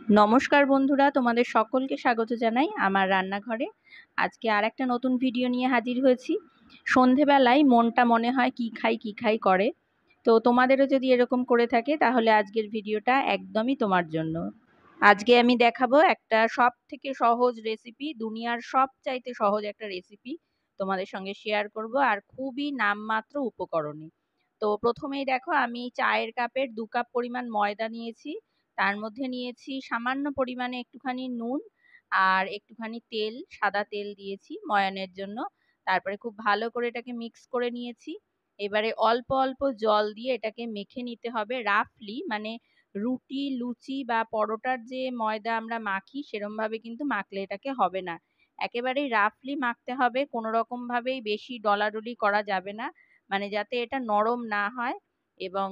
নমস্কার বন্ধুরা, তোমাদের সকলকে স্বাগত জানাই আমার রান্নাঘরে। আজকে আর একটা নতুন ভিডিও নিয়ে হাজির হয়েছি। সন্ধেবেলায় মনটা মনে হয় কি খাই কি খাই করে। তো তোমাদেরও যদি এরকম করে থাকে তাহলে আজকের ভিডিওটা একদমই তোমার জন্য। আজকে আমি দেখাবো একটা সব থেকে সহজ রেসিপি, দুনিয়ার সবচাইতে সহজ একটা রেসিপি তোমাদের সঙ্গে শেয়ার করব, আর খুবই নামমাত্র উপকরণে। তো প্রথমেই দেখো, আমি চায়ের কাপের 2 কাপ পরিমাণ ময়দা নিয়েছি। তার মধ্যে নিয়েছি সামান্য পরিমাণে একটুখানি নুন আর একটুখানি তেল, সাদা তেল দিয়েছি ময়ানের জন্য। তারপরে খুব ভালো করে এটাকে মিক্স করে নিয়েছি। এবারে অল্প অল্প জল দিয়ে এটাকে মেখে নিতে হবে রাফলি, মানে রুটি, লুচি বা পরোটার যে ময়দা আমরা মাখি সেরম ভাবে কিন্তু মাখলে এটাকে হবে না। একেবারেই রাফলি মাখতে হবে, কোনো রকম ভাবেই বেশি ডলাডলি করা যাবে না, মানে যাতে এটা নরম না হয় এবং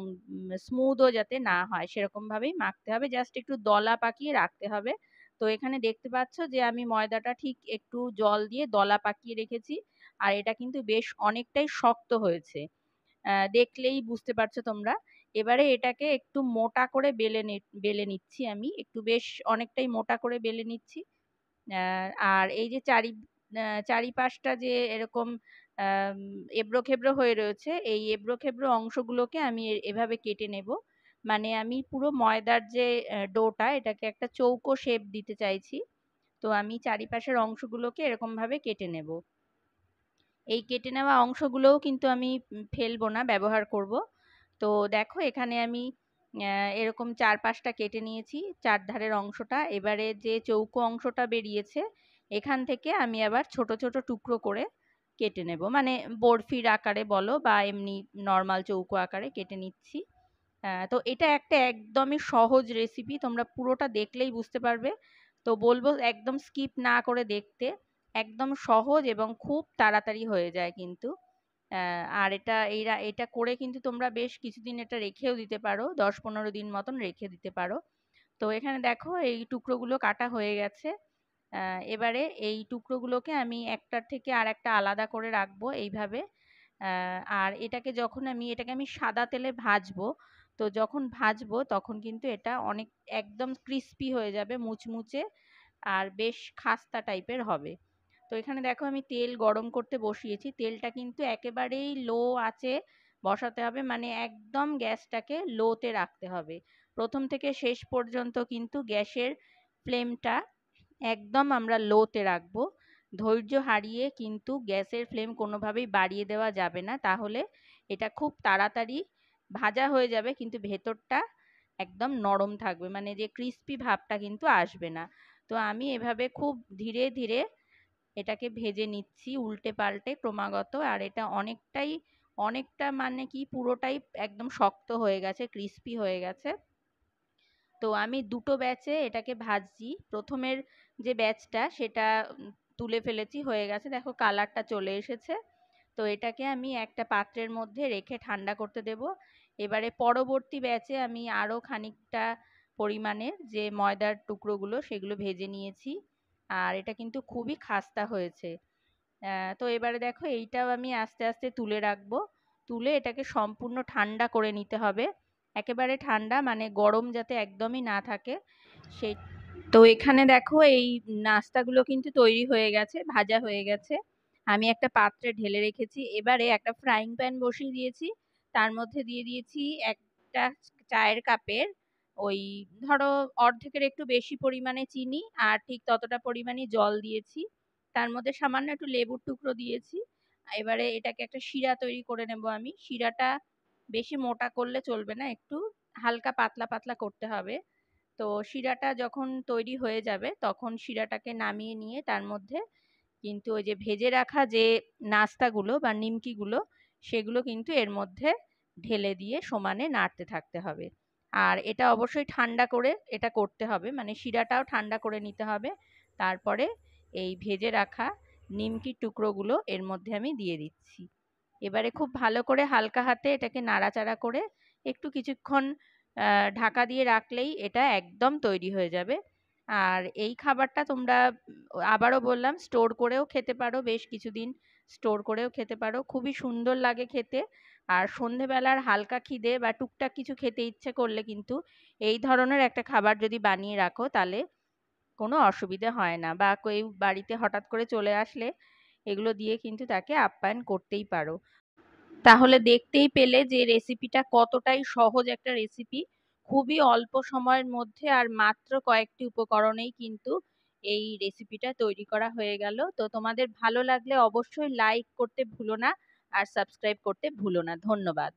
স্মুথও যাতে না হয় সেরকম ভাবেই মাখতে হবে। জাস্ট একটু দলা পাকিয়ে রাখতে হবে। তো এখানে দেখতে পাচ্ছ যে আমি ময়দাটা ঠিক একটু জল দিয়ে দলা পাকিয়ে রেখেছি, আর এটা কিন্তু বেশ অনেকটাই শক্ত হয়েছে, দেখলেই বুঝতে পারছো তোমরা। এবারে এটাকে একটু মোটা করে বেলে নিচ্ছি, আমি একটু বেশ অনেকটাই মোটা করে বেলে নিচ্ছি। আর এই যে চারিপাশটা যে এরকম আম, এবড়ো খেবড়ো হয়ে রয়েছে, এই এবড়ো খেবড়ো অংশগুলোকে আমি এভাবে কেটে নেব। মানে আমি পুরো ময়দার যে ডোটা, এটাকে একটা চৌকো শেপ দিতে চাইছি। তো আমি চারিপাশের অংশগুলোকে এরকম ভাবে কেটে নেব। এই কেটে নেওয়া অংশগুলোও কিন্তু আমি ফেলবো না, ব্যবহার করব। তো দেখো এখানে আমি এরকম 4-5টা কেটে নিয়েছি, চারধারের অংশটা। এবারে যে চৌকো অংশটা বেরিয়েছে, এখান থেকে আমি আবার ছোট ছোট টুকরো করে কেটে নেব, মানে বরফির আকারে বলো বা এমনি নর্মাল চৌকো আকারে কেটে নিচ্ছি। তো এটা একটা একদমই সহজ রেসিপি, তোমরা পুরোটা দেখলেই বুঝতে পারবে। তো বলবো একদম স্কিপ না করে দেখতে। একদম সহজ এবং খুব তাড়াতাড়ি হয়ে যায় কিন্তু। আর এটা করে কিন্তু তোমরা বেশ কিছুদিন এটা রেখেও দিতে পারো, 10-15 দিন মতন রেখে দিতে পারো। তো এখানে দেখো এই টুকরোগুলো কাটা হয়ে গেছে। এবারে এই টুকরোগুলোকে আমি একটার থেকে আর একটা আলাদা করে রাখবো এইভাবে। আর এটাকে আমি সাদা তেলে ভাজবো। তো যখন ভাজবো তখন কিন্তু এটা অনেক একদম ক্রিস্পি হয়ে যাবে, মুচমুচে আর বেশ খাস্তা টাইপের হবে। তো এখানে দেখো আমি তেল গরম করতে বসিয়েছি। তেলটা কিন্তু একেবারেই লো আঁচে বসাতে হবে, মানে একদম গ্যাসটাকে লোতে রাখতে হবে। প্রথম থেকে শেষ পর্যন্ত কিন্তু গ্যাসের ফ্লেমটা একদম আমরা লোতে রাখবো। ধৈর্য হারিয়ে কিন্তু গ্যাসের ফ্লেম কোনোভাবেই বাড়িয়ে দেওয়া যাবে না, তাহলে এটা খুব তাড়াতাড়ি ভাজা হয়ে যাবে কিন্তু ভেতরটা একদম নরম থাকবে, মানে যে ক্রিস্পি ভাবটা কিন্তু আসবে না। তো আমি এভাবে খুব ধীরে ধীরে এটাকে ভেজে নিচ্ছি উল্টে পাল্টে ক্রমাগত। আর এটা অনেকটা মানে কি পুরোটাই একদম শক্ত হয়ে গেছে, ক্রিস্পি হয়ে গেছে। তো আমি দুটো ব্যাচে এটাকে ভাজছি। প্রথমের যে ব্যাচটা সেটা তুলে ফেলেছি, হয়ে গেছে, দেখো কালারটা চলে এসেছে। তো এটাকে আমি একটা পাত্রের মধ্যে রেখে ঠান্ডা করতে দেব। এবারে পরবর্তী ব্যাচে আমি আরও খানিকটা পরিমাণের যে ময়দার টুকরোগুলো সেগুলো ভেজে নিয়েছি, আর এটা কিন্তু খুবই খাস্তা হয়েছে। তো এবারে দেখো এইটাও আমি আস্তে আস্তে তুলে রাখবো। তুলে এটাকে সম্পূর্ণ ঠান্ডা করে নিতে হবে, একেবারে ঠান্ডা, মানে গরম যাতে একদমই না থাকে সেই। তো এখানে দেখো এই নাস্তাগুলো কিন্তু তৈরি হয়ে গেছে, ভাজা হয়ে গেছে। আমি একটা পাত্রে ঢেলে রেখেছি। এবারে একটা ফ্রাইং প্যান বসিয়ে দিয়েছি। তার মধ্যে দিয়ে দিয়েছি একটা চায়ের কাপের ওই ধরো অর্ধেকের একটু বেশি পরিমাণে চিনি, আর ঠিক ততটা পরিমাণই জল দিয়েছি। তার মধ্যে সামান্য একটু লেবুর টুকরো দিয়েছি। এবারে এটাকে একটা শিরা তৈরি করে নেব আমি। শিরাটা বেশি মোটা করলে চলবে না, একটু হালকা পাতলা পাতলা করতে হবে। তো শিরাটা যখন তৈরি হয়ে যাবে তখন শিরাটাকে নামিয়ে নিয়ে তার মধ্যে কিন্তু ওই যে ভেজে রাখা যে নাস্তাগুলো বা নিমকিগুলো সেগুলো কিন্তু এর মধ্যে ঢেলে দিয়ে সমানে নাড়তে থাকতে হবে। আর এটা অবশ্যই ঠান্ডা করে এটা করতে হবে, মানে শিরাটাও ঠান্ডা করে নিতে হবে। তারপরে এই ভেজে রাখা নিমকির টুকরোগুলো এর মধ্যে আমি দিয়ে দিচ্ছি। এবারে খুব ভালো করে হালকা হাতে এটাকে নাড়াচাড়া করে একটু কিছুক্ষণ ঢাকা দিয়ে রাখলেই এটা একদম তৈরি হয়ে যাবে। আর এই খাবারটা তোমরা আবারও বললাম স্টোর করেও খেতে পারো, বেশ কিছুদিন স্টোর করেও খেতে পারো, খুবই সুন্দর লাগে খেতে। আর সন্ধেবেলার হালকা খিদে বা টুকটাক কিছু খেতে ইচ্ছে করলে কিন্তু এই ধরনের একটা খাবার যদি বানিয়ে রাখো তাহলে কোনো অসুবিধে হয় না, বা কেউ বাড়িতে হঠাৎ করে চলে আসলে এগুলো দিয়ে কিন্তু তাকে আপ্যায়ন করতেই পারো। তাহলে দেখতেই পেলে যে রেসিপিটা কতটাই সহজ একটা রেসিপি, খুবই অল্প সময়ের মধ্যে আর মাত্র কয়েকটি উপকরণেই কিন্তু এই রেসিপিটা তৈরি করা হয়ে গেল। তো তোমাদের ভালো লাগলে অবশ্যই লাইক করতে ভুলো না আর সাবস্ক্রাইব করতে ভুলো না। ধন্যবাদ।